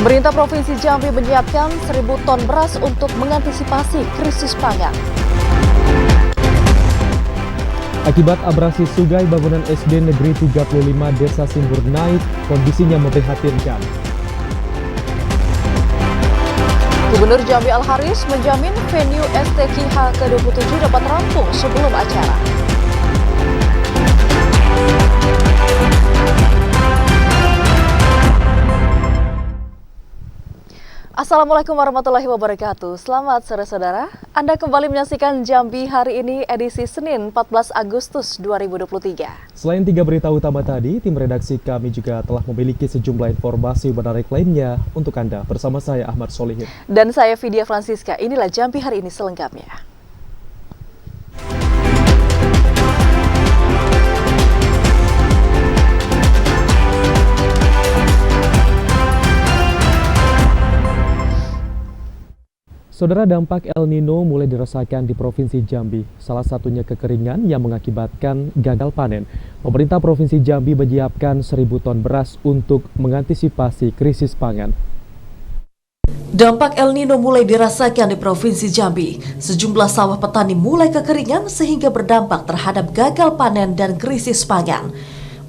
Pemerintah Provinsi Jambi menyiapkan 1.000 ton beras untuk mengantisipasi krisis pangan. Akibat abrasi sungai, bangunan SD Negeri 35 Desa Simbur naik, kondisinya memprihatinkan. Gubernur Jambi Al-Haris menjamin venue STQH ke-27 dapat rampung sebelum acara. Assalamualaikum warahmatullahi wabarakatuh. Selamat sore saudara. Anda kembali menyaksikan Jambi hari ini edisi Senin 14 Agustus 2023. Selain 3 berita utama tadi, tim redaksi kami juga telah memiliki sejumlah informasi menarik lainnya untuk Anda. Bersama saya Ahmad Solihin. Dan saya Vidya Francisca. Inilah Jambi hari ini selengkapnya. Saudara, dampak El Nino mulai dirasakan di Provinsi Jambi. Salah satunya kekeringan yang mengakibatkan gagal panen. Pemerintah Provinsi Jambi menyiapkan 1.000 ton beras untuk mengantisipasi krisis pangan. Dampak El Nino mulai dirasakan di Provinsi Jambi. Sejumlah sawah petani mulai kekeringan sehingga berdampak terhadap gagal panen dan krisis pangan.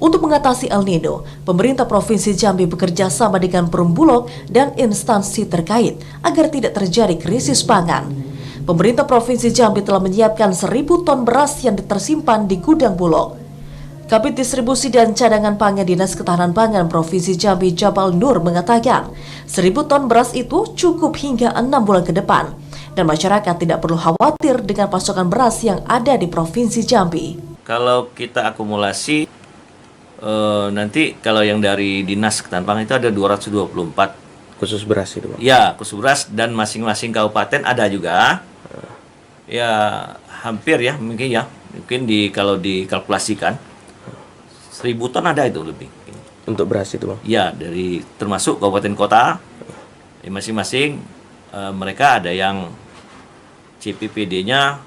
Untuk mengatasi El Nino, pemerintah Provinsi Jambi bekerja sama dengan Perumbulok dan instansi terkait agar tidak terjadi krisis pangan. Pemerintah Provinsi Jambi telah menyiapkan 1.000 ton beras yang tersimpan di gudang Bulog. Kabid Distribusi dan Cadangan Pangan Dinas Ketahanan Pangan Provinsi Jambi Jabal Nur mengatakan 1.000 ton beras itu cukup hingga 6 bulan ke depan dan masyarakat tidak perlu khawatir dengan pasokan beras yang ada di Provinsi Jambi. Kalau kita akumulasi nanti kalau yang dari Dinas Ketahanan Pangan itu ada 224 khusus beras itu, Bang. Ya, khusus beras, dan masing-masing kabupaten ada juga. Ya, hampir ya, mungkin kalau dikalkulasikan 1.000 ton ada itu lebih. Untuk beras itu, Bang. Ya, dari termasuk kabupaten kota. Masing-masing mereka ada yang CPPD-nya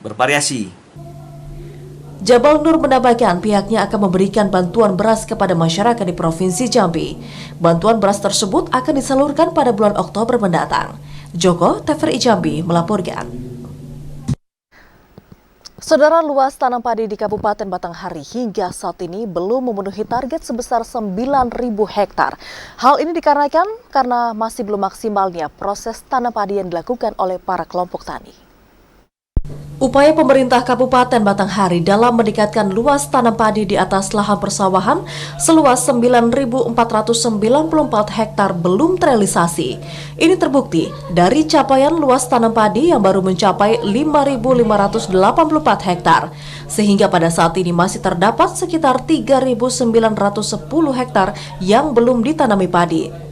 bervariasi. Jabal Nur menambahkan pihaknya akan memberikan bantuan beras kepada masyarakat di Provinsi Jambi. Bantuan beras tersebut akan disalurkan pada bulan Oktober mendatang. Joko, TVRI Jambi melaporkan. Saudara, luas tanam padi di Kabupaten Batanghari hingga saat ini belum memenuhi target sebesar 9.000 hektar. Hal ini dikarenakan karena masih belum maksimalnya proses tanam padi yang dilakukan oleh para kelompok tani. Upaya pemerintah Kabupaten Batanghari dalam meningkatkan luas tanam padi di atas lahan persawahan seluas 9.494 hektar belum terrealisasi. Ini terbukti dari capaian luas tanam padi yang baru mencapai 5.584 hektar. Sehingga pada saat ini masih terdapat sekitar 3.910 hektar yang belum ditanami padi.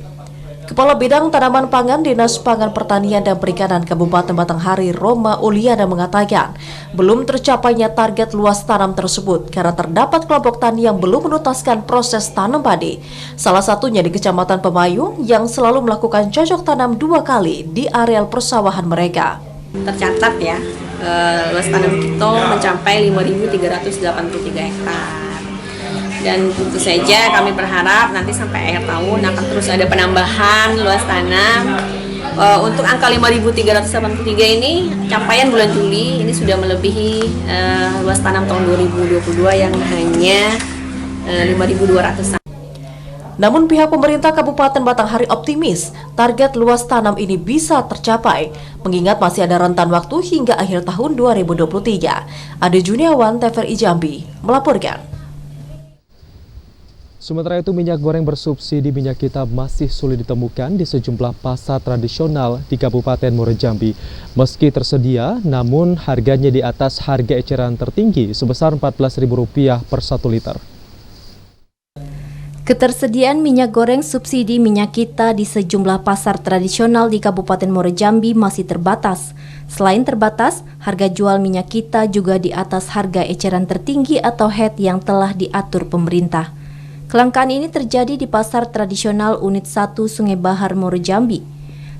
Kepala Bidang Tanaman Pangan Dinas Pangan Pertanian dan Perikanan Kabupaten Batanghari Roma Uliana mengatakan belum tercapainya target luas tanam tersebut karena terdapat kelompok tani yang belum menuntaskan proses tanam padi. Salah satunya di Kecamatan Pemayung yang selalu melakukan cocok tanam 2 kali di areal persawahan mereka. Tercatat ya, luas tanam kita mencapai 5.383 hektar. Dan tentu saja kami berharap nanti sampai akhir tahun akan terus ada penambahan luas tanam. Untuk angka 5.383 ini capaian bulan Juli ini sudah melebihi luas tanam tahun 2022 yang hanya 5.200. Namun pihak pemerintah Kabupaten Batanghari optimis target luas tanam ini bisa tercapai, mengingat masih ada rentan waktu hingga akhir tahun 2023. Ade Juniawan, TVRI Jambi melaporkan. Sementara itu, minyak goreng bersubsidi minyak kita masih sulit ditemukan di sejumlah pasar tradisional di Kabupaten Muaro Jambi. Meski tersedia, namun harganya di atas harga eceran tertinggi sebesar Rp14.000 per 1 liter. Ketersediaan minyak goreng subsidi minyak kita di sejumlah pasar tradisional di Kabupaten Muaro Jambi masih terbatas. Selain terbatas, harga jual minyak kita juga di atas harga eceran tertinggi atau HET yang telah diatur pemerintah. Kelangkaan ini terjadi di pasar tradisional Unit 1 Sungai Bahar Muaro Jambi.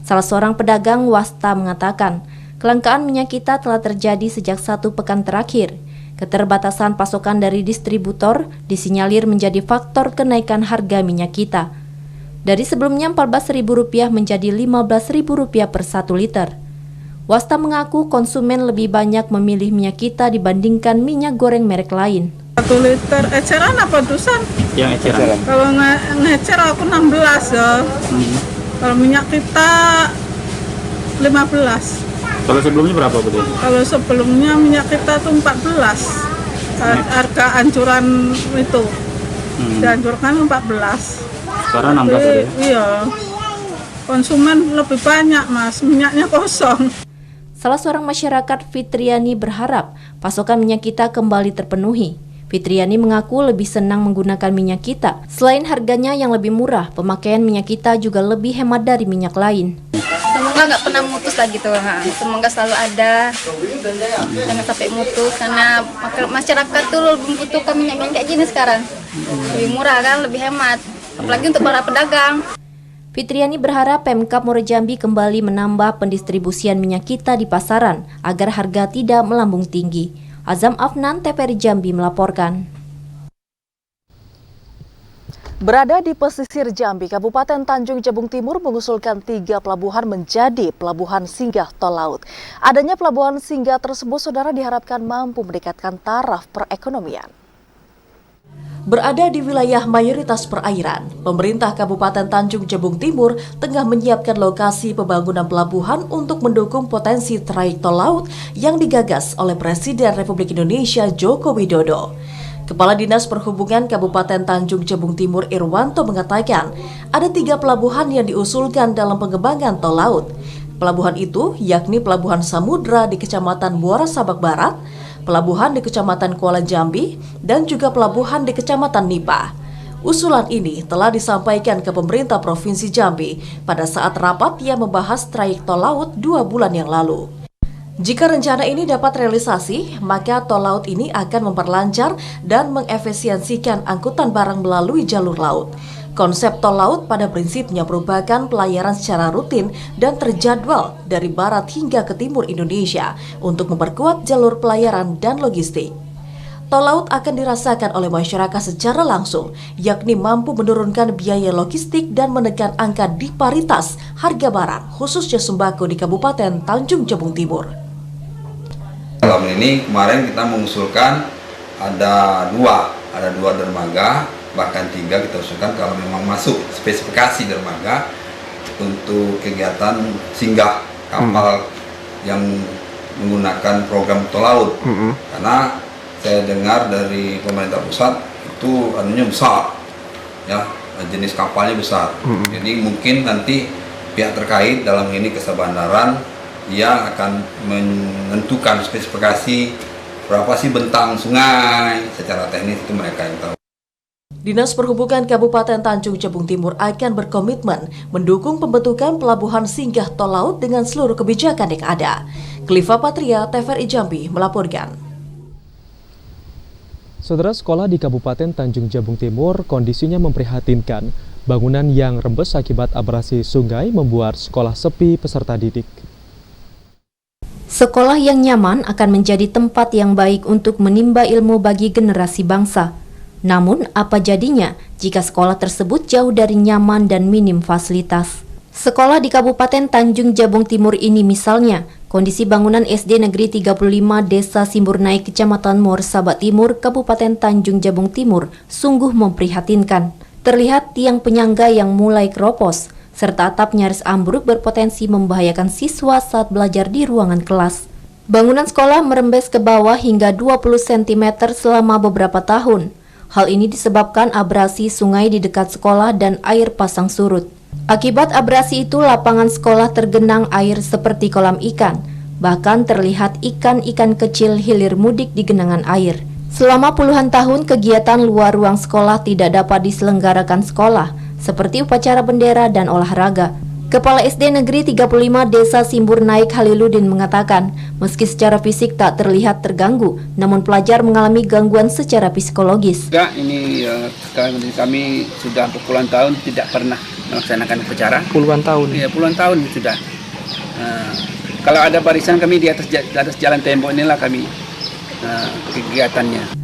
Salah seorang pedagang Wasta mengatakan, kelangkaan minyak kita telah terjadi sejak 1 pekan terakhir. Keterbatasan pasokan dari distributor disinyalir menjadi faktor kenaikan harga minyak kita. Dari sebelumnya Rp14.000 menjadi Rp15.000 per 1 liter. Wasta mengaku konsumen lebih banyak memilih minyak kita dibandingkan minyak goreng merek lain. 1 liter eceran apa dusan? Yang eceran. Kalau ngecer aku 16 ya. Kalau minyak kita 15. Kalau sebelumnya berapa Bu? Kalau sebelumnya minyak kita tuh 14. Harga anjuran itu. Dianjurkan 14. Sekarang 16 ya? Iya. Konsumen lebih banyak Mas, minyaknya kosong. Salah seorang masyarakat, Fitriani, berharap pasokan minyak kita kembali terpenuhi. Fitriani mengaku lebih senang menggunakan minyak kita. Selain harganya yang lebih murah, pemakaian minyak kita juga lebih hemat dari minyak lain. Semoga nggak pernah mutus lah gitu, semoga selalu ada, jangan sampai mutus karena masyarakat tuh lebih membutuhkan minyak kayak gini sekarang. Lebih murah kan, lebih hemat, apalagi untuk para pedagang. Fitriani berharap Pemkab Muara Jambi kembali menambah pendistribusian minyak kita di pasaran agar harga tidak melambung tinggi. Azam Afnan, TVRI Jambi melaporkan. Berada di pesisir Jambi, Kabupaten Tanjung Jabung Timur mengusulkan 3 pelabuhan menjadi pelabuhan singgah tol laut. Adanya pelabuhan singgah tersebut, saudara, diharapkan mampu meningkatkan taraf perekonomian. Berada di wilayah mayoritas perairan, pemerintah Kabupaten Tanjung Jabung Timur tengah menyiapkan lokasi pembangunan pelabuhan untuk mendukung potensi trayek tol laut yang digagas oleh Presiden Republik Indonesia Joko Widodo. Kepala Dinas Perhubungan Kabupaten Tanjung Jabung Timur Irwanto mengatakan, ada 3 pelabuhan yang diusulkan dalam pengembangan tol laut. Pelabuhan itu yakni Pelabuhan Samudra di Kecamatan Muara Sabak Barat, pelabuhan di Kecamatan Kuala Jambi, dan juga pelabuhan di Kecamatan Nipa. Usulan ini telah disampaikan ke pemerintah Provinsi Jambi pada saat rapat yang membahas trayek tol laut 2 bulan yang lalu. Jika rencana ini dapat realisasi, maka tol laut ini akan memperlancar dan mengefisiensikan angkutan barang melalui jalur laut. Konsep tol laut pada prinsipnya merupakan pelayaran secara rutin dan terjadwal dari barat hingga ke timur Indonesia untuk memperkuat jalur pelayaran dan logistik. Tol laut akan dirasakan oleh masyarakat secara langsung, yakni mampu menurunkan biaya logistik dan menekan angka disparitas harga barang, khususnya sembako di Kabupaten Tanjung Jabung Timur. Dalam ini kemarin kita mengusulkan ada dua dermaga, bahkan 3 kita usulkan kalau memang masuk spesifikasi dermaga untuk kegiatan singgah kapal yang menggunakan program tol laut. Karena saya dengar dari pemerintah pusat itu anunya besar, ya, jenis kapalnya besar. Jadi mungkin nanti pihak terkait dalam ini Kesabandaran yang akan menentukan spesifikasi berapa sih bentang sungai, secara teknis itu mereka yang tahu. Dinas Perhubungan Kabupaten Tanjung Jabung Timur akan berkomitmen mendukung pembentukan pelabuhan singgah tol laut dengan seluruh kebijakan yang ada. Kliva Patria, TVRI Jambi melaporkan. Saudara, sekolah di Kabupaten Tanjung Jabung Timur kondisinya memprihatinkan. Bangunan yang rembes akibat abrasi sungai membuat sekolah sepi peserta didik. Sekolah yang nyaman akan menjadi tempat yang baik untuk menimba ilmu bagi generasi bangsa. Namun, apa jadinya jika sekolah tersebut jauh dari nyaman dan minim fasilitas? Sekolah di Kabupaten Tanjung Jabung Timur ini misalnya, kondisi bangunan SD Negeri 35 Desa Simburnaik, Kecamatan Muara Sabak Timur, Kabupaten Tanjung Jabung Timur, sungguh memprihatinkan. Terlihat tiang penyangga yang mulai keropos, serta atap nyaris ambruk berpotensi membahayakan siswa saat belajar di ruangan kelas. Bangunan sekolah merembes ke bawah hingga 20 cm selama beberapa tahun. Hal ini disebabkan abrasi sungai di dekat sekolah dan air pasang surut. Akibat abrasi itu, lapangan sekolah tergenang air seperti kolam ikan. Bahkan terlihat ikan-ikan kecil hilir mudik di genangan air. Selama puluhan tahun, kegiatan luar ruang sekolah tidak dapat diselenggarakan sekolah, seperti upacara bendera dan olahraga. Kepala SD Negeri 35 Desa Simburnaik Haliludin mengatakan, meski secara fisik tak terlihat terganggu, namun pelajar mengalami gangguan secara psikologis. Ini kami sudah puluhan tahun tidak pernah melaksanakan upacara. Puluhan tahun? Iya, puluhan tahun sudah. Kalau ada barisan kami di atas jalan tembok inilah kami kegiatannya.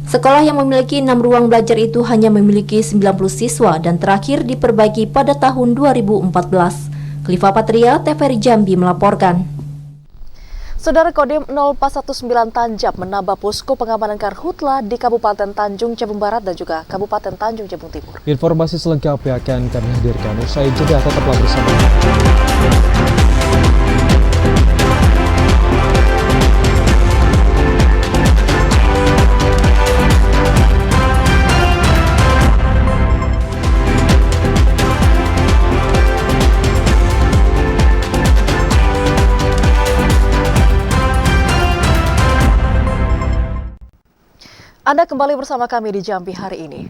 Sekolah yang memiliki 6 ruang belajar itu hanya memiliki 90 siswa dan terakhir diperbaiki pada tahun 2014. Khalifa Patria, TVRI Jambi melaporkan. Saudara, Kodim 0419 Tanjab menambah posko pengamanan karhutla di Kabupaten Tanjung Jabung Barat dan juga Kabupaten Tanjung Jabung Timur. Informasi selengkapnya akan kami hadirkan usai jeda, tetaplah bersama. Anda kembali bersama kami di Jambi hari ini.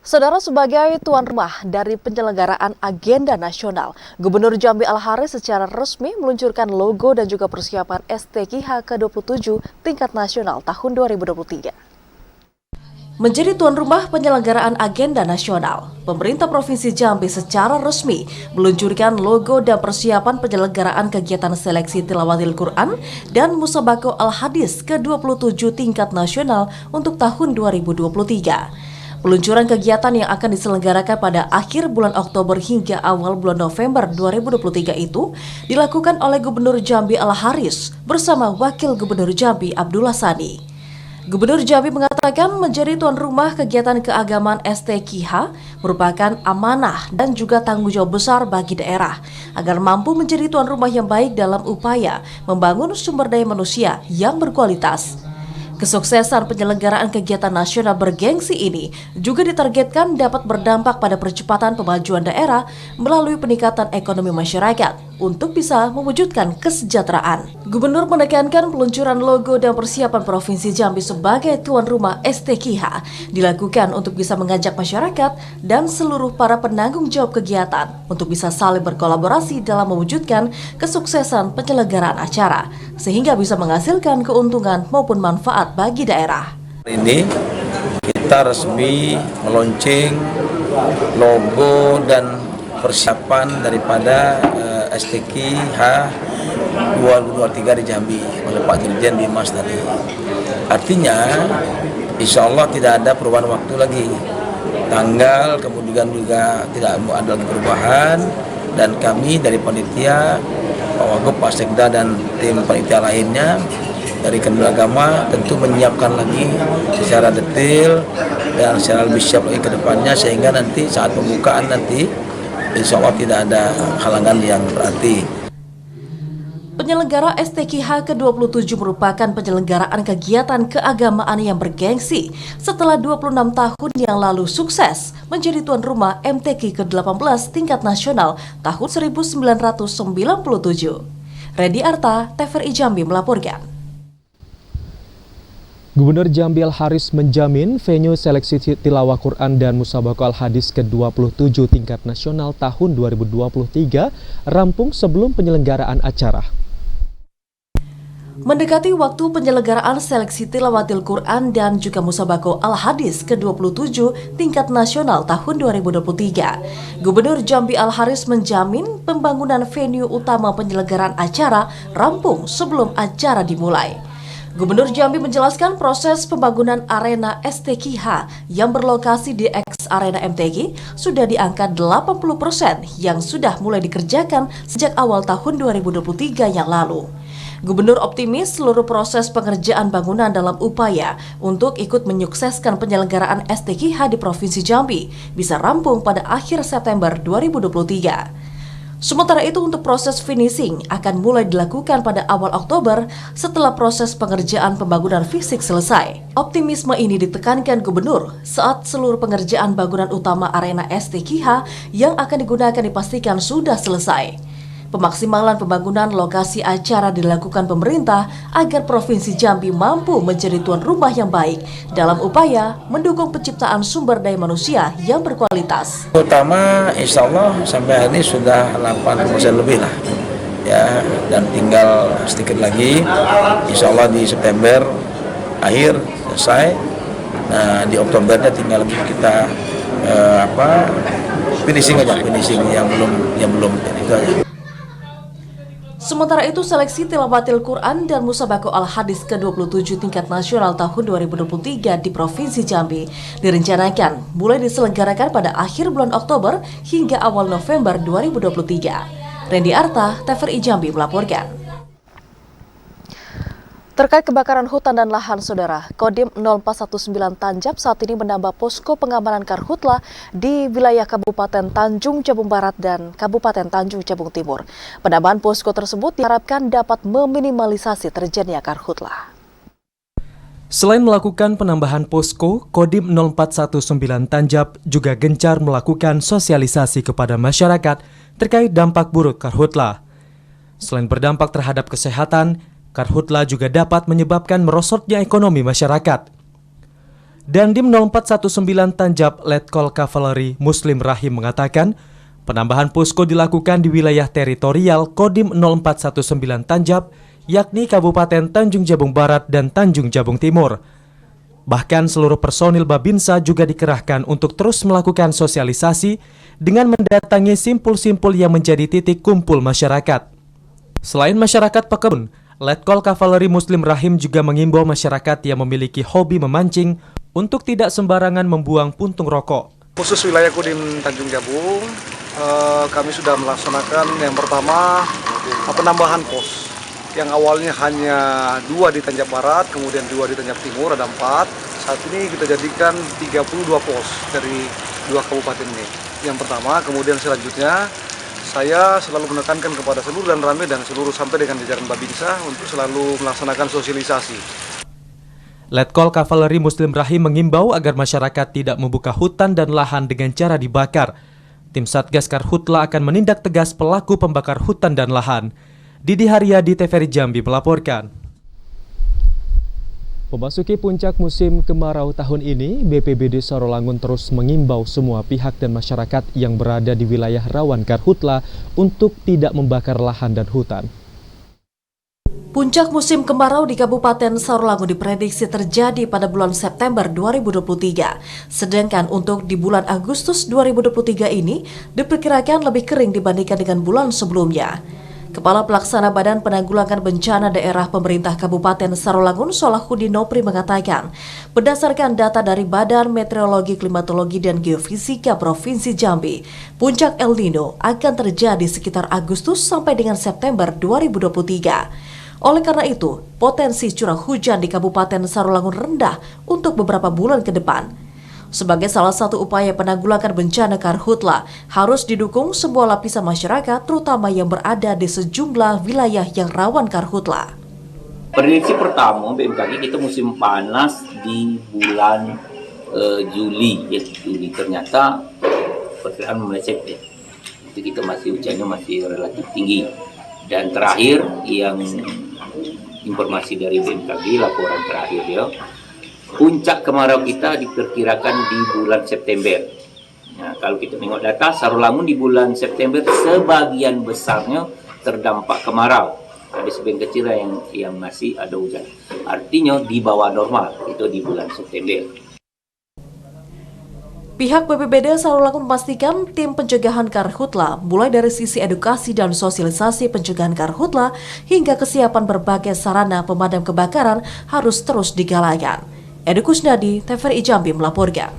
Saudara, sebagai tuan rumah dari penyelenggaraan agenda nasional, Gubernur Jambi Al-Haris secara resmi meluncurkan logo dan juga persiapan STKH ke-27 tingkat nasional tahun 2023. Menjadi tuan rumah penyelenggaraan agenda nasional, pemerintah Provinsi Jambi secara resmi meluncurkan logo dan persiapan penyelenggaraan kegiatan seleksi tilawatil Quran dan Musabaqah Al-Hadis ke-27 tingkat nasional untuk tahun 2023. Peluncuran kegiatan yang akan diselenggarakan pada akhir bulan Oktober hingga awal bulan November 2023 itu dilakukan oleh Gubernur Jambi Al-Haris bersama Wakil Gubernur Jambi Abdullah Sani. Gubernur Jambi mengatakan menjadi tuan rumah kegiatan keagamaan STKH merupakan amanah dan juga tanggung jawab besar bagi daerah agar mampu menjadi tuan rumah yang baik dalam upaya membangun sumber daya manusia yang berkualitas. Kesuksesan penyelenggaraan kegiatan nasional bergengsi ini juga ditargetkan dapat berdampak pada percepatan pemajuan daerah melalui peningkatan ekonomi masyarakat untuk bisa mewujudkan kesejahteraan. Gubernur menekankan peluncuran logo dan persiapan Provinsi Jambi sebagai tuan rumah STKH dilakukan untuk bisa mengajak masyarakat dan seluruh para penanggung jawab kegiatan untuk bisa saling berkolaborasi dalam mewujudkan kesuksesan penyelenggaraan acara sehingga bisa menghasilkan keuntungan maupun manfaat bagi daerah. Hari ini kita resmi meluncing logo dan persiapan daripada STKH 2023 di Jambi oleh Pak Dirjen Dimas tadi. Artinya, insya Allah tidak ada perubahan waktu lagi. Tanggal kemudian juga tidak ada lagi perubahan, dan kami dari panitia, Pak Wagub, Pak Sekda dan tim panitia lainnya dari Kementerian Agama tentu menyiapkan lagi secara detail dan secara lebih siap lagi ke depannya sehingga nanti saat pembukaan nanti insya Allah tidak ada halangan yang berarti. Penyelenggara STKH ke-27 merupakan penyelenggaraan kegiatan keagamaan yang bergengsi setelah 26 tahun yang lalu sukses menjadi tuan rumah MTQ ke-18 tingkat nasional tahun 1997. Redi Arta, TVRI Jambi melaporkan. Gubernur Jambi Al-Haris menjamin venue seleksi tilawah Quran dan Musabaqah Al-Hadis ke-27 tingkat nasional tahun 2023 rampung sebelum penyelenggaraan acara. Mendekati waktu penyelenggaraan seleksi tilawatil Quran dan juga Musabaqah Al-Hadis ke-27 tingkat nasional tahun 2023, Gubernur Jambi Al-Haris menjamin pembangunan venue utama penyelenggaraan acara rampung sebelum acara dimulai. Gubernur Jambi menjelaskan proses pembangunan arena STKH yang berlokasi di X Arena MTQ sudah di angka 80% yang sudah mulai dikerjakan sejak awal tahun 2023 yang lalu. Gubernur optimis seluruh proses pengerjaan bangunan dalam upaya untuk ikut menyukseskan penyelenggaraan STKH di Provinsi Jambi bisa rampung pada akhir September 2023. Sementara itu untuk proses finishing akan mulai dilakukan pada awal Oktober setelah proses pengerjaan pembangunan fisik selesai. Optimisme ini ditekankan Gubernur saat seluruh pengerjaan bangunan utama arena STKH yang akan digunakan dipastikan sudah selesai. Pemaksimalan pembangunan lokasi acara dilakukan pemerintah agar Provinsi Jambi mampu menjadi tuan rumah yang baik dalam upaya mendukung penciptaan sumber daya manusia yang berkualitas. Terutama insya Allah sampai hari ini sudah 80% lebih lah ya, dan tinggal sedikit lagi insya Allah di September akhir selesai. Nah di Oktobernya tinggal kita finishing yang belum itu aja. Sementara itu, seleksi tilawatil Quran dan Musabaqah Al-Hadis ke-27 tingkat nasional tahun 2023 di Provinsi Jambi direncanakan mulai diselenggarakan pada akhir bulan Oktober hingga awal November 2023. Randy Arta, TVRI Jambi melaporkan. Terkait kebakaran hutan dan lahan, Saudara, Kodim 0419 Tanjab saat ini menambah posko pengamanan karhutla di wilayah Kabupaten Tanjung Jabung Barat dan Kabupaten Tanjung Jabung Timur. Penambahan posko tersebut diharapkan dapat meminimalisasi terjadinya karhutla. Selain melakukan penambahan posko, Kodim 0419 Tanjab juga gencar melakukan sosialisasi kepada masyarakat terkait dampak buruk karhutla. Selain berdampak terhadap kesehatan, karhutla juga dapat menyebabkan merosotnya ekonomi masyarakat. Dandim 0419 Tanjab Letkol Kavaleri Muslim Rahim mengatakan, penambahan posko dilakukan di wilayah teritorial Kodim 0419 Tanjab, yakni Kabupaten Tanjung Jabung Barat dan Tanjung Jabung Timur. Bahkan seluruh personil Babinsa juga dikerahkan untuk terus melakukan sosialisasi dengan mendatangi simpul-simpul yang menjadi titik kumpul masyarakat. Selain masyarakat pekebun, Letkol Kavaleri Muslim Rahim juga mengimbau masyarakat yang memiliki hobi memancing untuk tidak sembarangan membuang puntung rokok. Khusus wilayah Kodim Tanjung Jabung, kami sudah melaksanakan yang pertama penambahan pos. Yang awalnya hanya 2 di Tanjab Barat, kemudian 2 di Tanjab Timur, ada 4. Saat ini kita jadikan 32 pos dari 2 kabupaten ini. Yang pertama, kemudian selanjutnya saya selalu menekankan kepada seluruh dan rame dan seluruh sampai dengan jajaran Babinsa untuk selalu melaksanakan sosialisasi. Letkol Kavaleri Muslim Rahim mengimbau agar masyarakat tidak membuka hutan dan lahan dengan cara dibakar. Tim Satgas Karhutla akan menindak tegas pelaku pembakar hutan dan lahan. Didi Haryadi, TVRI Jambi melaporkan. Memasuki puncak musim kemarau tahun ini, BPBD Sarolangun terus mengimbau semua pihak dan masyarakat yang berada di wilayah rawan karhutla untuk tidak membakar lahan dan hutan. Puncak musim kemarau di Kabupaten Sarolangun diprediksi terjadi pada bulan September 2023. Sedangkan untuk di bulan Agustus 2023 ini diperkirakan lebih kering dibandingkan dengan bulan sebelumnya. Kepala Pelaksana Badan Penanggulangan Bencana Daerah Pemerintah Kabupaten Sarolangun Solahuddin Nopri mengatakan, berdasarkan data dari Badan Meteorologi, Klimatologi, dan Geofisika Provinsi Jambi, puncak El Nino akan terjadi sekitar Agustus sampai dengan September 2023. Oleh karena itu, potensi curah hujan di Kabupaten Sarolangun rendah untuk beberapa bulan ke depan. Sebagai salah satu upaya penanggulangan bencana karhutla, harus didukung semua lapisan masyarakat, terutama yang berada di sejumlah wilayah yang rawan karhutla. Prediksi pertama BMKG kita musim panas di bulan Juli, ya Juli ternyata perkiraan meleset ya. Itu kita masih hujannya masih relatif tinggi. Dan terakhir yang informasi dari BMKG laporan terakhir ya. Puncak kemarau kita diperkirakan di bulan September. Nah, kalau kita tengok data, Sarolangun di bulan September sebagian besarnya terdampak kemarau. Ada sebagian kecil yang masih ada hujan. Artinya di bawah normal, itu di bulan September. Pihak BPBD Sarolangun memastikan tim pencegahan karhutla mulai dari sisi edukasi dan sosialisasi pencegahan karhutla hingga kesiapan berbagai sarana pemadam kebakaran harus terus digalakan. Edu Kusnadi, TVRI Jambi melaporkan.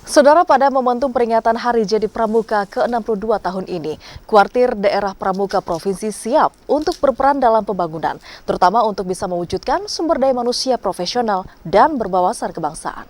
Saudara, pada momentum peringatan Hari Jadi Pramuka ke-62 tahun ini, Kuartir Daerah Pramuka Provinsi siap untuk berperan dalam pembangunan, terutama untuk bisa mewujudkan sumber daya manusia profesional dan berwawasan kebangsaan.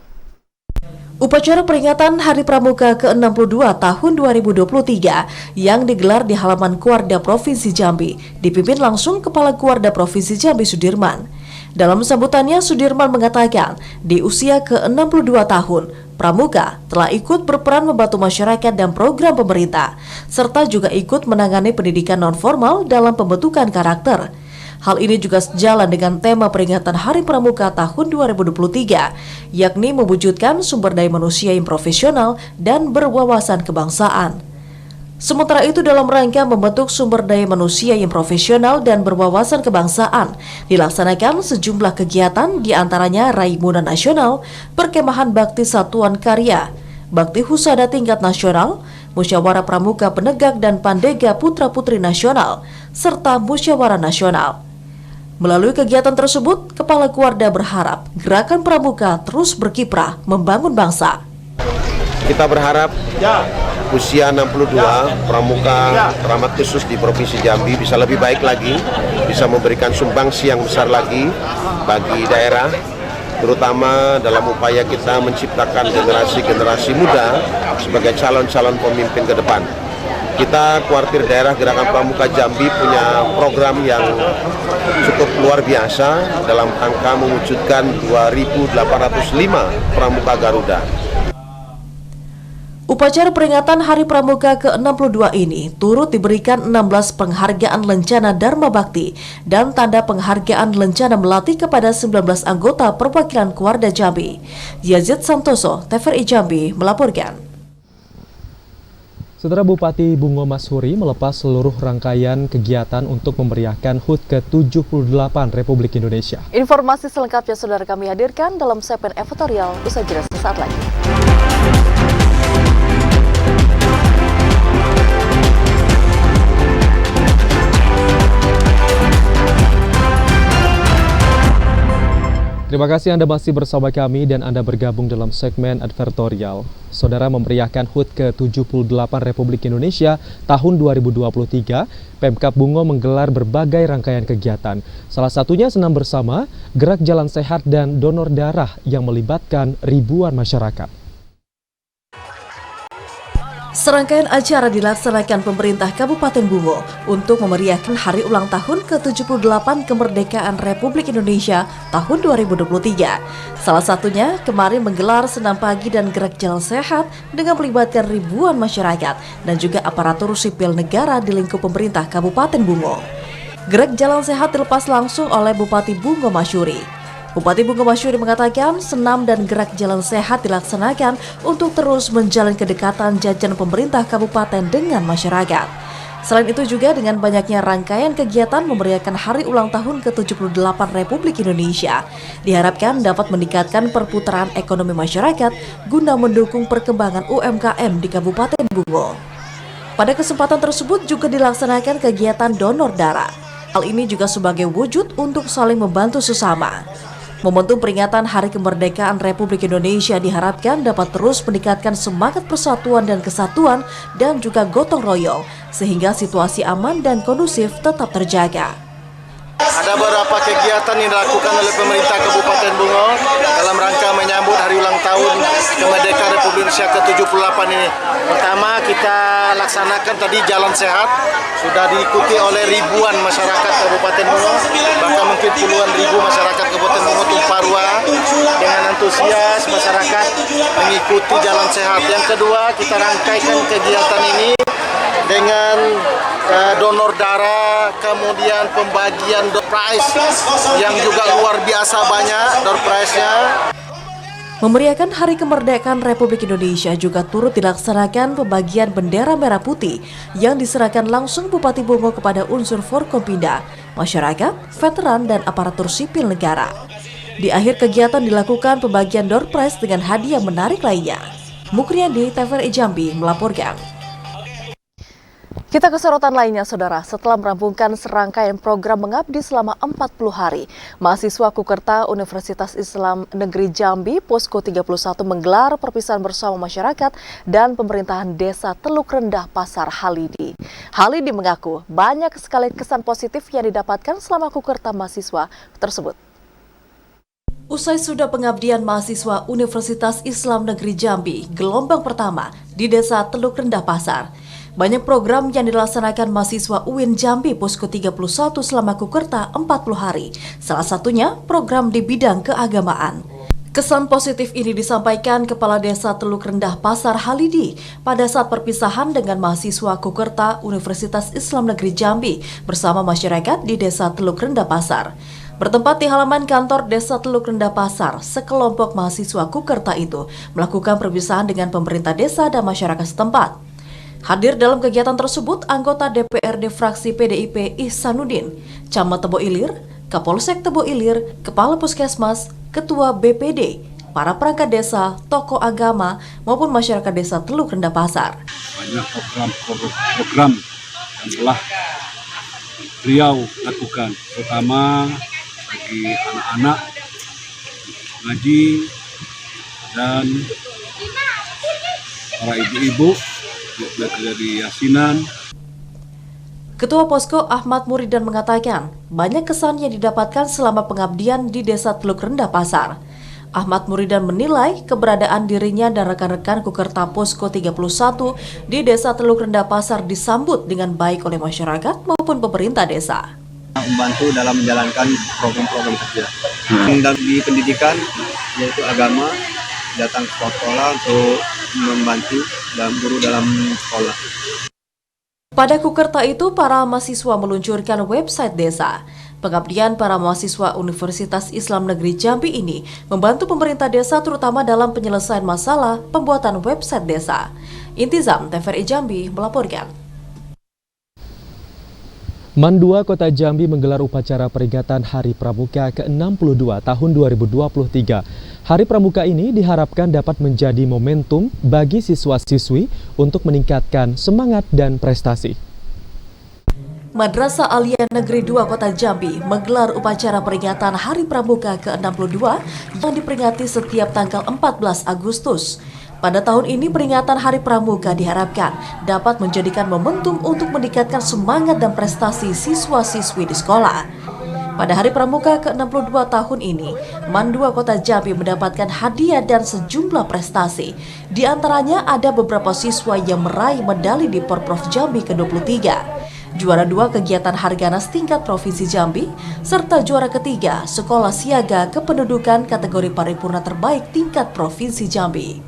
Upacara peringatan Hari Pramuka ke-62 tahun 2023 yang digelar di halaman Kuarda Provinsi Jambi dipimpin langsung Kepala Kuarda Provinsi Jambi Sudirman. Dalam sambutannya, Sudirman mengatakan di usia ke-62 tahun, Pramuka telah ikut berperan membantu masyarakat dan program pemerintah, serta juga ikut menangani pendidikan non-formal dalam pembentukan karakter. Hal ini juga sejalan dengan tema peringatan Hari Pramuka tahun 2023, yakni mewujudkan sumber daya manusia yang profesional dan berwawasan kebangsaan. Sementara itu, dalam rangka membentuk sumber daya manusia yang profesional dan berwawasan kebangsaan, dilaksanakan sejumlah kegiatan diantaranya Raimuna Nasional, Perkemahan Bakti Satuan Karya, Bakti Husada tingkat nasional, Musyawarah Pramuka Penegak dan Pandega Putra-Putri Nasional, serta Musyawarah Nasional. Melalui kegiatan tersebut, Kepala Kuarda berharap Gerakan Pramuka terus berkiprah membangun bangsa. Kita berharap usia 62 Pramuka Teramat Khusus di Provinsi Jambi bisa lebih baik lagi, bisa memberikan sumbangsi yang besar lagi bagi daerah, terutama dalam upaya kita menciptakan generasi-generasi muda sebagai calon-calon pemimpin ke depan. Kita Kuartir Daerah Gerakan Pramuka Jambi punya program yang cukup luar biasa dalam rangka mewujudkan 2.805 Pramuka Garuda. Upacara peringatan Hari Pramuka ke-62 ini turut diberikan 16 penghargaan lencana Dharma Bakti dan tanda penghargaan lencana melati kepada 19 anggota perwakilan Kuarda Jambi. Yazid Santoso, TVRI Jambi melaporkan. Saudara Bupati Bungo Mashuri melepas seluruh rangkaian kegiatan untuk memeriahkan HUT ke-78 Republik Indonesia. Informasi selengkapnya saudara kami hadirkan dalam segmen editorial usai jeda sesaat lagi. Terima kasih Anda masih bersama kami dan Anda bergabung dalam segmen advertorial. Saudara, memeriahkan HUT ke-78 Republik Indonesia tahun 2023, Pemkab Bungo menggelar berbagai rangkaian kegiatan. Salah satunya senam bersama, gerak jalan sehat dan donor darah yang melibatkan ribuan masyarakat. Serangkaian acara dilaksanakan pemerintah Kabupaten Bungo untuk memeriahkan hari ulang tahun ke-78 kemerdekaan Republik Indonesia tahun 2023. Salah satunya kemarin menggelar senam pagi dan gerak jalan sehat dengan melibatkan ribuan masyarakat dan juga aparatur sipil negara di lingkup pemerintah Kabupaten Bungo. Gerak jalan sehat dilepas langsung oleh Bupati Bungo Mashuri. Bupati Bungo Mashuri mengatakan senam dan gerak jalan sehat dilaksanakan untuk terus menjalin kedekatan jajaran pemerintah kabupaten dengan masyarakat. Selain itu juga dengan banyaknya rangkaian kegiatan memeriahkan hari ulang tahun ke-78 Republik Indonesia, diharapkan dapat meningkatkan perputaran ekonomi masyarakat guna mendukung perkembangan UMKM di Kabupaten Bungo. Pada kesempatan tersebut juga dilaksanakan kegiatan donor darah. Hal ini juga sebagai wujud untuk saling membantu sesama. Momentum peringatan Hari Kemerdekaan Republik Indonesia diharapkan dapat terus meningkatkan semangat persatuan dan kesatuan dan juga gotong royong sehingga situasi aman dan kondusif tetap terjaga. Ada beberapa kegiatan yang dilakukan oleh pemerintah Kabupaten Bungo dalam rangka menyambut hari ulang tahun kemerdekaan Republik Indonesia ke-78 ini. Pertama, kita laksanakan tadi jalan sehat, sudah diikuti oleh ribuan masyarakat Kabupaten Bungo, bahkan mungkin puluhan ribu masyarakat Kabupaten Bungo tumpah ruah dengan antusias masyarakat mengikuti jalan sehat. Yang kedua, kita rangkaikan kegiatan ini dengan donor darah, kemudian pembagian door prize yang juga luar biasa banyak door prize-nya. Memeriahkan Hari Kemerdekaan Republik Indonesia juga turut dilaksanakan pembagian bendera merah putih yang diserahkan langsung Bupati Bungo kepada unsur Forkompinda, masyarakat, veteran, dan aparatur sipil negara. Di akhir kegiatan dilakukan pembagian door prize dengan hadiah menarik lainnya. Mukriandi, TVRI Jambi melaporkan. Kita ke sorotan lainnya, Saudara. Setelah merampungkan serangkaian program mengabdi selama 40 hari, mahasiswa Kukerta Universitas Islam Negeri Jambi, Posko 31 menggelar perpisahan bersama masyarakat dan pemerintahan Desa Teluk Rendah Pasar Halidi. Halidi mengaku banyak sekali kesan positif yang didapatkan selama Kukerta mahasiswa tersebut. Usai sudah pengabdian mahasiswa Universitas Islam Negeri Jambi, gelombang pertama di Desa Teluk Rendah Pasar, banyak program yang dilaksanakan mahasiswa UIN Jambi Posko 31 selama Kukerta 40 hari, salah satunya program di bidang keagamaan. Kesan positif ini disampaikan Kepala Desa Teluk Rendah Pasar Halidi pada saat perpisahan dengan mahasiswa Kukerta Universitas Islam Negeri Jambi bersama masyarakat di Desa Teluk Rendah Pasar. Bertempat di halaman kantor Desa Teluk Rendah Pasar, sekelompok mahasiswa Kukerta itu melakukan perpisahan dengan pemerintah desa dan masyarakat setempat. Hadir dalam kegiatan tersebut anggota DPRD fraksi PDIP Ihsanuddin, Camat Tebo Ilir, Kapolsek Tebo Ilir, Kepala Puskesmas, Ketua BPD, para perangkat desa, tokoh agama, maupun masyarakat desa Teluk Rendah Pasar. Banyak program yang telah beliau lakukan, terutama bagi anak-anak ngaji dan para ibu-ibu belajar di yasinan. Ketua Posko Ahmad Muridan mengatakan, banyak kesan yang didapatkan selama pengabdian di Desa Teluk Rendah Pasar. Ahmad Muridan menilai keberadaan dirinya dan rekan-rekan Kukerta Posko 31 di Desa Teluk Rendah Pasar disambut dengan baik oleh masyarakat maupun pemerintah desa. Membantu dalam menjalankan program-program kerja. Di pendidikan, yaitu agama, datang ke sekolah untuk membantu dan guru dalam sekolah. Pada Kukerta itu, para mahasiswa meluncurkan website desa. Pengabdian para mahasiswa Universitas Islam Negeri Jambi ini membantu pemerintah desa terutama dalam penyelesaian masalah pembuatan website desa. Intizam, TVRI Jambi melaporkan. Mandua Kota Jambi menggelar upacara peringatan Hari Pramuka ke-62 tahun 2023. Hari Pramuka ini diharapkan dapat menjadi momentum bagi siswa-siswi untuk meningkatkan semangat dan prestasi. Madrasah Aliyah Negeri 2 Kota Jambi menggelar upacara peringatan Hari Pramuka ke-62 yang diperingati setiap tanggal 14 Agustus. Pada tahun ini peringatan Hari Pramuka diharapkan dapat menjadikan momentum untuk meningkatkan semangat dan prestasi siswa-siswi di sekolah. Pada Hari Pramuka ke-62 tahun ini, Mandua Kota Jambi mendapatkan hadiah dan sejumlah prestasi. Di antaranya ada beberapa siswa yang meraih medali di Porprov Jambi ke-23. Juara 2 kegiatan Harganas tingkat Provinsi Jambi, serta juara ketiga Sekolah Siaga Kependudukan kategori paripurna terbaik tingkat Provinsi Jambi.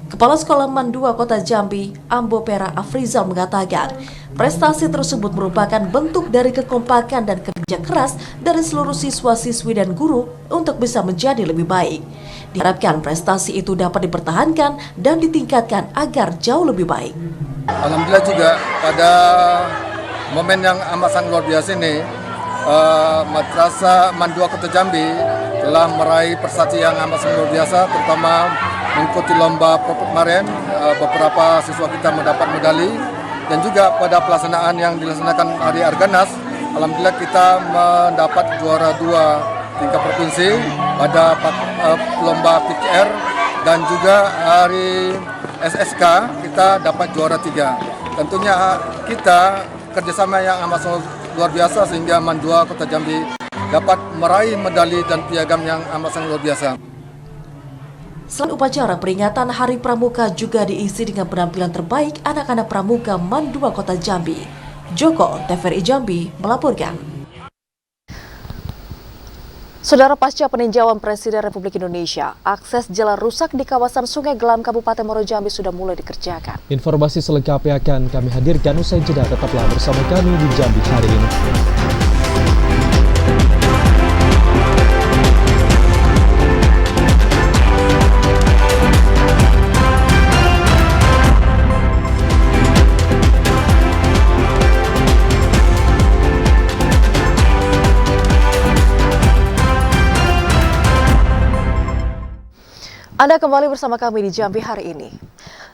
Kepala Sekolah Mandua Kota Jambi, Ambo Pera Afrizal mengatakan, prestasi tersebut merupakan bentuk dari kekompakan dan kerja keras dari seluruh siswa-siswi dan guru untuk bisa menjadi lebih baik. Diharapkan prestasi itu dapat dipertahankan dan ditingkatkan agar jauh lebih baik. Alhamdulillah juga pada momen yang amat sangat luar biasa ini, Madrasah Mandua Kota Jambi telah meraih prestasi yang amat sangat luar biasa, terutama mengikuti lomba kemarin, beberapa siswa kita mendapat medali, dan juga pada pelaksanaan yang dilaksanakan Hari Harganas, alhamdulillah kita mendapat juara 2 tingkat provinsi pada lomba PKR, dan juga Hari SSK kita dapat juara 3. Tentunya kita kerjasama yang amat luar biasa sehingga Mandua Kota Jambi dapat meraih medali dan piagam yang amat sangat luar biasa. Selain upacara peringatan Hari Pramuka juga diisi dengan penampilan terbaik anak-anak pramuka Mandua Kota Jambi. Joko, TVRI Jambi melaporkan. Saudara, pasca peninjauan Presiden Republik Indonesia, akses jalan rusak di kawasan Sungai Gelam Kabupaten Muaro Jambi sudah mulai dikerjakan. Informasi selengkapnya akan kami hadirkan usai jeda. Tetaplah bersama kami di Jambi hari ini. Anda kembali bersama kami di Jambi hari ini.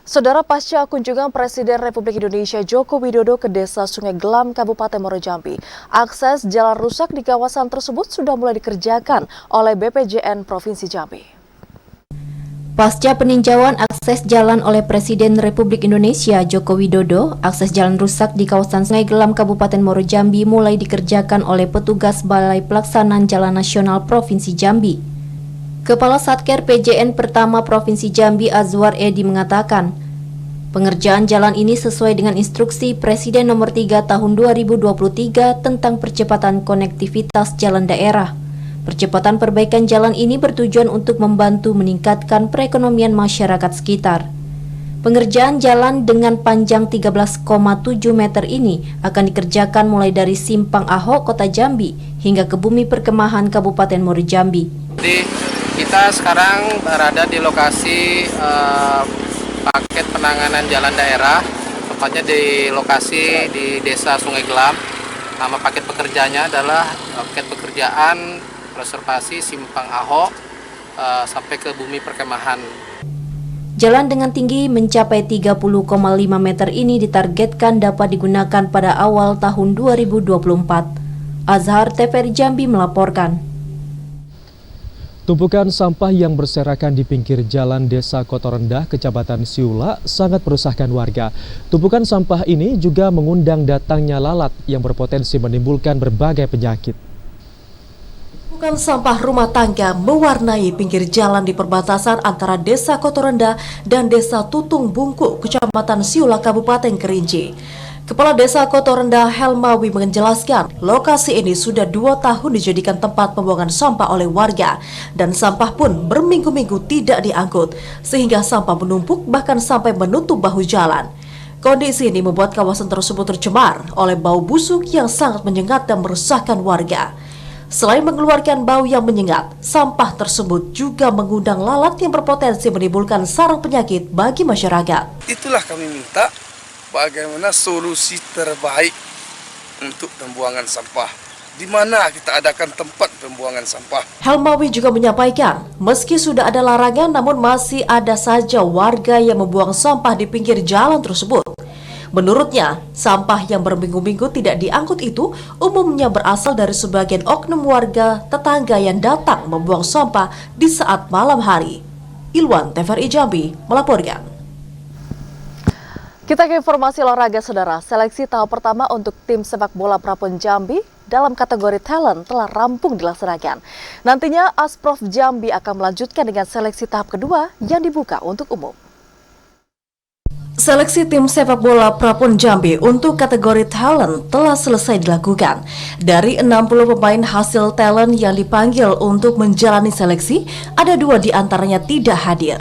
Saudara, pasca kunjungan Presiden Republik Indonesia Joko Widodo ke Desa Sungai Gelam, Kabupaten Muaro Jambi, akses jalan rusak di kawasan tersebut sudah mulai dikerjakan oleh BPJN Provinsi Jambi. Pasca peninjauan akses jalan oleh Presiden Republik Indonesia Joko Widodo, akses jalan rusak di kawasan Sungai Gelam Kabupaten Muaro Jambi mulai dikerjakan oleh petugas Balai Pelaksanaan Jalan Nasional Provinsi Jambi. Kepala Satker PJN Pertama Provinsi Jambi Azwar Edi mengatakan, pengerjaan jalan ini sesuai dengan instruksi Presiden Nomor 3 Tahun 2023 tentang percepatan konektivitas jalan daerah. Percepatan perbaikan jalan ini bertujuan untuk membantu meningkatkan perekonomian masyarakat sekitar. Pengerjaan jalan dengan panjang 13,7 meter ini akan dikerjakan mulai dari Simpang Ahok, Kota Jambi, hingga ke Bumi Perkemahan Kabupaten Muaro Jambi. Kita sekarang berada di lokasi paket penanganan jalan daerah, tepatnya di lokasi di Desa Sungai Gelam. Nama paket pekerjaannya adalah paket pekerjaan konservasi Simpang Ahok sampai ke bumi perkemahan. Jalan dengan tinggi mencapai 30,5 meter ini ditargetkan dapat digunakan pada awal tahun 2024. Azhar TVRI Jambi melaporkan. Tumpukan sampah yang berserakan di pinggir jalan Desa Kotorendah, Kecamatan Siula sangat meresahkan warga. Tumpukan sampah ini juga mengundang datangnya lalat yang berpotensi menimbulkan berbagai penyakit. Tumpukan sampah rumah tangga mewarnai pinggir jalan di perbatasan antara Desa Kotorendah dan Desa Tutung Bungku, Kecamatan Siula, Kabupaten Kerinci. Kepala Desa Kotorendah Helmawi menjelaskan, lokasi ini sudah 2 tahun dijadikan tempat pembuangan sampah oleh warga dan sampah pun berminggu-minggu tidak diangkut sehingga sampah menumpuk bahkan sampai menutup bahu jalan. Kondisi ini membuat kawasan tersebut tercemar oleh bau busuk yang sangat menyengat dan meresahkan warga. Selain mengeluarkan bau yang menyengat, sampah tersebut juga mengundang lalat yang berpotensi menimbulkan sarang penyakit bagi masyarakat. Itulah kami minta bagaimana solusi terbaik untuk pembuangan sampah. Di mana kita adakan tempat pembuangan sampah. Helmawi juga menyampaikan, meski sudah ada larangan namun masih ada saja warga yang membuang sampah di pinggir jalan tersebut. Menurutnya, sampah yang berminggu-minggu tidak diangkut itu umumnya berasal dari sebagian oknum warga tetangga yang datang membuang sampah di saat malam hari. Ilwan TVRI Jambi melaporkan. Kita ke informasi olahraga, saudara. Seleksi tahap pertama untuk tim sepak bola Prapon Jambi dalam kategori talent telah rampung dilaksanakan. Nantinya Asprof Jambi akan melanjutkan dengan seleksi tahap kedua yang dibuka untuk umum. Seleksi tim sepak bola Prapon Jambi untuk kategori talent telah selesai dilakukan. Dari 60 pemain hasil talent yang dipanggil untuk menjalani seleksi, ada 2 diantaranya tidak hadir.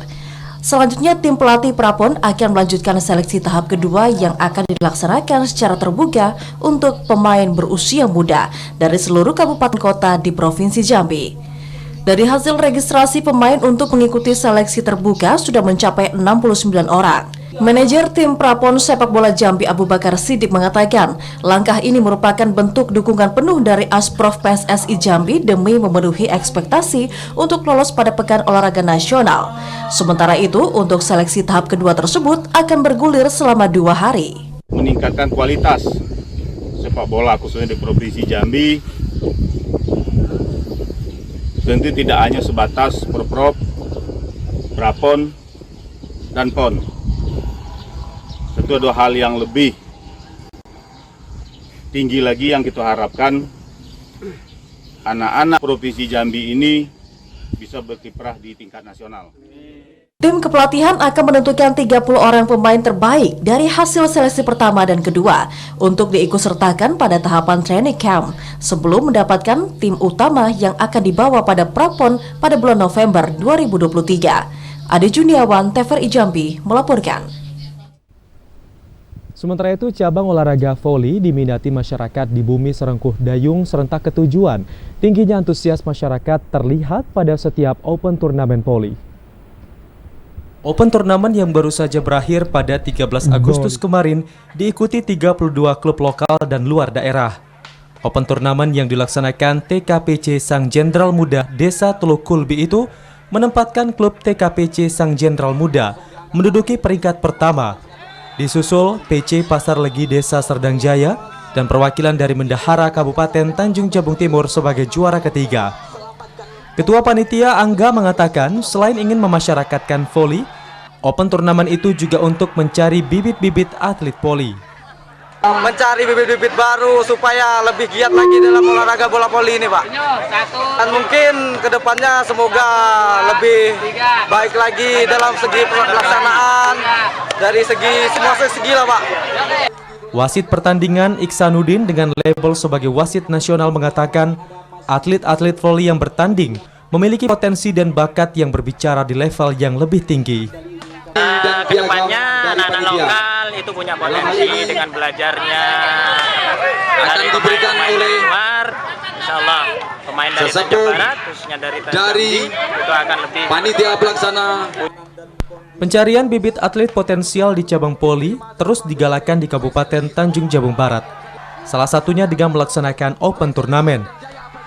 Selanjutnya, tim pelatih Prapon akan melanjutkan seleksi tahap kedua yang akan dilaksanakan secara terbuka untuk pemain berusia muda dari seluruh kabupaten kota di Provinsi Jambi. Dari hasil registrasi pemain untuk mengikuti seleksi terbuka sudah mencapai 69 orang. Manajer tim Prapon Sepak Bola Jambi Abu Bakar Sidik mengatakan, langkah ini merupakan bentuk dukungan penuh dari Asprof PSSI Jambi demi memenuhi ekspektasi untuk lolos pada Pekan Olahraga Nasional. Sementara itu, untuk seleksi tahap kedua tersebut akan bergulir selama 2 hari. Meningkatkan kualitas sepak bola khususnya di Provinsi Jambi, tentu tidak hanya sebatas Perprov, Prapon, dan PON. Tentu ada hal yang lebih tinggi lagi yang kita harapkan anak-anak Provinsi Jambi ini bisa berkiprah di tingkat nasional. Tim kepelatihan akan menentukan 30 orang pemain terbaik dari hasil seleksi pertama dan kedua untuk diikutsertakan pada tahapan training camp sebelum mendapatkan tim utama yang akan dibawa pada Prapon pada bulan November 2023. Ade Juniawan, TVRI Jambi melaporkan. Sementara itu, cabang olahraga voli diminati masyarakat di Bumi Serengkuh Dayung serentak ketujuan. Tingginya antusias masyarakat terlihat pada setiap Open Turnamen Voli. Open Turnamen yang baru saja berakhir pada 13 Agustus kemarin diikuti 32 klub lokal dan luar daerah. Open Turnamen yang dilaksanakan TKPC Sang Jenderal Muda Desa Teluk Kulbi itu menempatkan klub TKPC Sang Jenderal Muda menduduki peringkat pertama. Disusul PC Pasar Legi Desa Serdang Jaya dan perwakilan dari Mendahara Kabupaten Tanjung Jabung Timur sebagai juara ketiga. Ketua Panitia Angga mengatakan selain ingin memasyarakatkan voli, Open Turnamen itu juga untuk mencari bibit-bibit atlet voli. Mencari bibit-bibit baru supaya lebih giat lagi dalam olahraga bola voli ini, Pak. Dan mungkin kedepannya semoga lebih baik lagi dalam segi pelaksanaan, dari semua segi lah, Pak. Wasit pertandingan Iksanuddin dengan label sebagai wasit nasional mengatakan atlet-atlet voli yang bertanding memiliki potensi dan bakat yang berbicara di level yang lebih tinggi. Kedepannya anak-anak lokal itu punya potensi dengan belajarnya akan diberikan oleh luar, insya Allah pemain dari Tanjung Barat, khususnya dari Tanjung itu akan lebih panitia pelaksana. Pencarian bibit atlet potensial di cabang voli terus digalakan di Kabupaten Tanjung Jabung Barat. Salah satunya dengan melaksanakan Open Turnamen.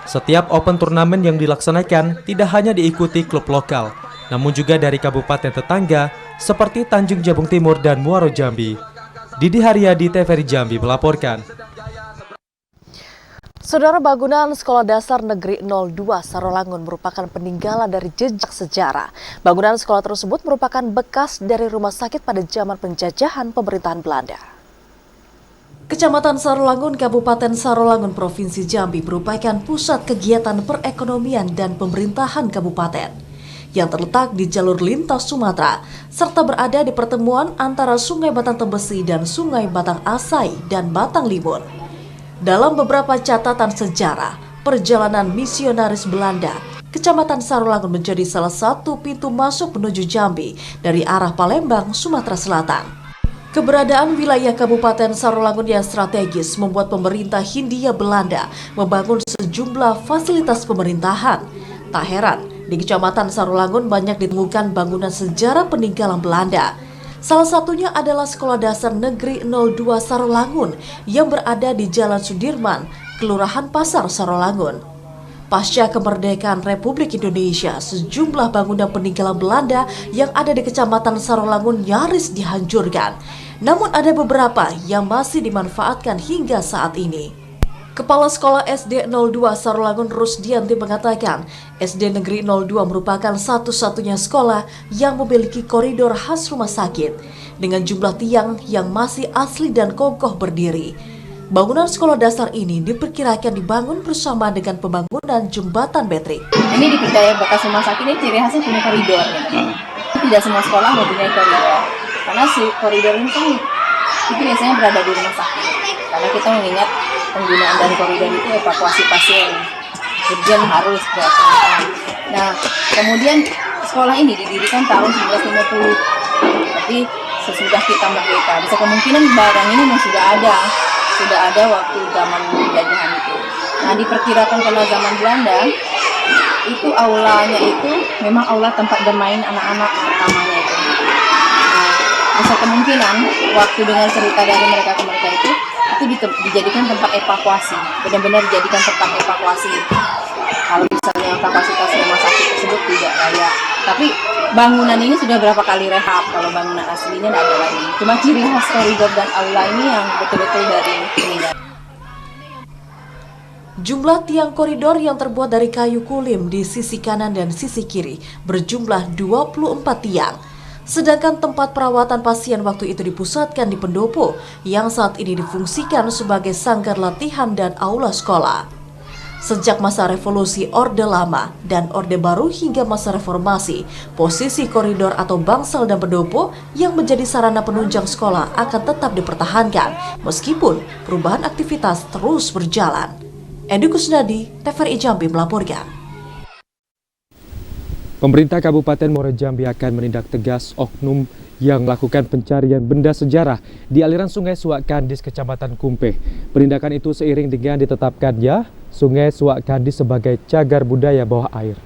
Setiap open turnamen yang dilaksanakan tidak hanya diikuti klub lokal, namun juga dari kabupaten tetangga seperti Tanjung Jabung Timur dan Muaro Jambi. Didi Haryadi, TVRI Jambi melaporkan. Saudara, bangunan Sekolah Dasar Negeri 02 Sarolangun merupakan peninggalan dari jejak sejarah. Bangunan sekolah tersebut merupakan bekas dari rumah sakit pada zaman penjajahan pemerintahan Belanda. Kecamatan Sarolangun, Kabupaten Sarolangun, Provinsi Jambi merupakan pusat kegiatan perekonomian dan pemerintahan kabupaten yang terletak di jalur lintas Sumatera serta berada di pertemuan antara Sungai Batang Tembesi dan Sungai Batang Asai dan Batang Limun. Dalam beberapa catatan sejarah perjalanan misionaris Belanda, Kecamatan Sarolangun menjadi salah satu pintu masuk menuju Jambi dari arah Palembang, Sumatera Selatan. Keberadaan wilayah Kabupaten Sarolangun yang strategis membuat pemerintah Hindia Belanda membangun sejumlah fasilitas pemerintahan. Tak heran, di Kecamatan Sarolangun banyak ditemukan bangunan sejarah peninggalan Belanda. Salah satunya adalah Sekolah Dasar Negeri 02 Sarolangun yang berada di Jalan Sudirman, Kelurahan Pasar Sarolangun. Pasca kemerdekaan Republik Indonesia, sejumlah bangunan peninggalan Belanda yang ada di Kecamatan Sarolangun nyaris dihancurkan. Namun ada beberapa yang masih dimanfaatkan hingga saat ini. Kepala Sekolah SD 02 Sarolangun Rusdianti mengatakan, SD Negeri 02 merupakan satu-satunya sekolah yang memiliki koridor khas rumah sakit dengan jumlah tiang yang masih asli dan kokoh berdiri. Bangunan sekolah dasar ini diperkirakan dibangun bersama dengan pembangunan jembatan metrik. Ini dipercaya bekas rumah sakit ini ciri khasnya punya koridor. Ya. Tidak semua sekolah mempunyai koridor, karena si koridor ini kan itu biasanya berada di rumah sakit. Karena kita mengingat penggunaan dari koridor itu evakuasi pasien, urgent harus dilaksanakan. Nah, kemudian sekolah ini didirikan tahun 1950, berarti sesudah kita merdeka. Bisa kemungkinan barang ini memang sudah ada waktu zaman penjajahan itu. Nah, diperkirakan pada zaman Belanda itu aulanya itu memang aula tempat bermain anak-anak pertamanya itu. Nah, bisa kemungkinan waktu dengan cerita dari mereka ke mereka itu dijadikan tempat evakuasi, benar-benar dijadikan tempat evakuasi. Kalau misalnya kapasitas rumah sakit tersebut tidak layak, tapi bangunan ini sudah berapa kali rehab. Kalau bangunan aslinya tidak ada lagi. Cuma ciri khas koridor dan aula ini yang betul-betul dari peninggalan. Jumlah tiang koridor yang terbuat dari kayu kulim di sisi kanan dan sisi kiri berjumlah 24 tiang. Sedangkan tempat perawatan pasien waktu itu dipusatkan di pendopo yang saat ini difungsikan sebagai sanggar latihan dan aula sekolah. Sejak masa revolusi Orde Lama dan Orde Baru hingga masa reformasi, posisi koridor atau bangsal dan pendopo yang menjadi sarana penunjang sekolah akan tetap dipertahankan meskipun perubahan aktivitas terus berjalan. Endi Kusnadi, TVRI Jambi melaporkan. Pemerintah Kabupaten Muaro Jambi akan menindak tegas oknum yang melakukan pencarian benda sejarah di aliran Sungai Suak Kandis, Kecamatan Kumpeh. Penindakan itu seiring dengan ditetapkannya Sungai Suak Kandis sebagai cagar budaya bawah air.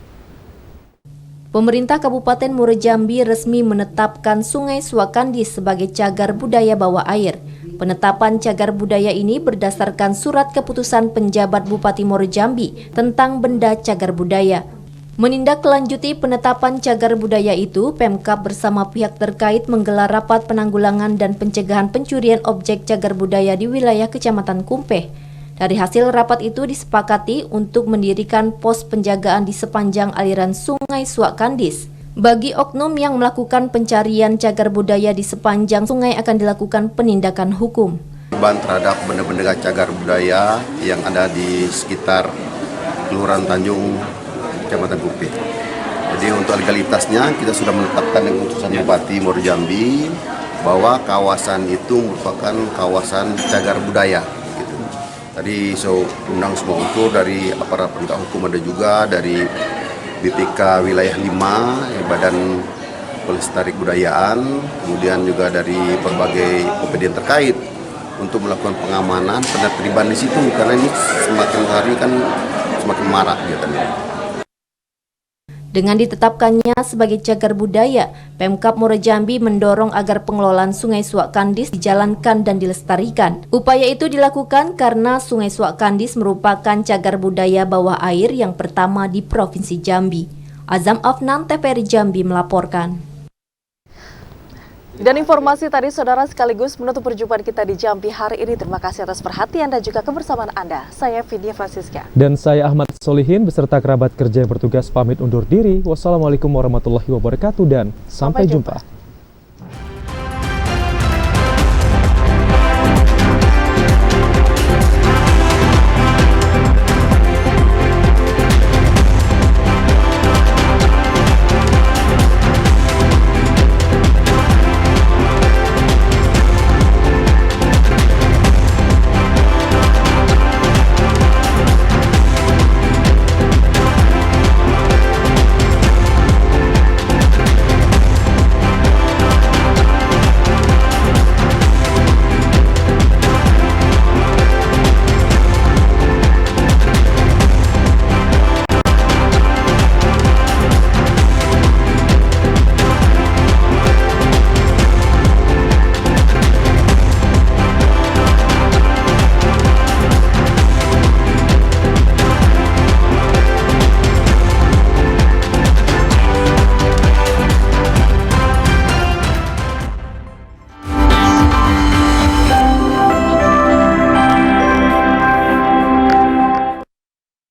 Pemerintah Kabupaten Muaro Jambi resmi menetapkan Sungai Suak Kandis sebagai cagar budaya bawah air. Penetapan cagar budaya ini berdasarkan surat keputusan penjabat Bupati Muaro Jambi tentang benda cagar budaya. Menindaklanjuti penetapan cagar budaya itu, Pemkab bersama pihak terkait menggelar rapat penanggulangan dan pencegahan pencurian objek cagar budaya di wilayah Kecamatan Kumpeh. Dari hasil rapat itu disepakati untuk mendirikan pos penjagaan di sepanjang aliran Sungai Suak Kandis. Bagi oknum yang melakukan pencarian cagar budaya di sepanjang sungai akan dilakukan penindakan hukum. Korban terhadap benda-benda cagar budaya yang ada di sekitar Kelurahan Tanjung Kecamatan Kumpeh. Jadi untuk legalitasnya kita sudah menetapkan dengan keputusan Bupati Muaro Jambi bahwa kawasan itu merupakan kawasan cagar budaya. Gitu. Tadi undang semua unsur dari aparat penegak hukum, ada juga dari BPK Wilayah 5, Badan Pelestari Kebudayaan, kemudian juga dari berbagai OPD terkait untuk melakukan pengamanan, penertiban di situ karena ini semakin hari kan semakin marak gitu. Dengan ditetapkannya sebagai cagar budaya, Pemkab Muara Jambi mendorong agar pengelolaan Sungai Suak Kandis dijalankan dan dilestarikan. Upaya itu dilakukan karena Sungai Suak Kandis merupakan cagar budaya bawah air yang pertama di Provinsi Jambi. Azam Afnan, TVRI Jambi melaporkan. Dan informasi tadi saudara sekaligus menutup perjumpaan kita di Jambi hari ini. Terima kasih atas perhatian dan juga kebersamaan Anda. Saya Vidya Francisca. Dan saya Ahmad Solihin beserta kerabat kerja yang bertugas pamit undur diri. Wassalamualaikum warahmatullahi wabarakatuh dan sampai jumpa.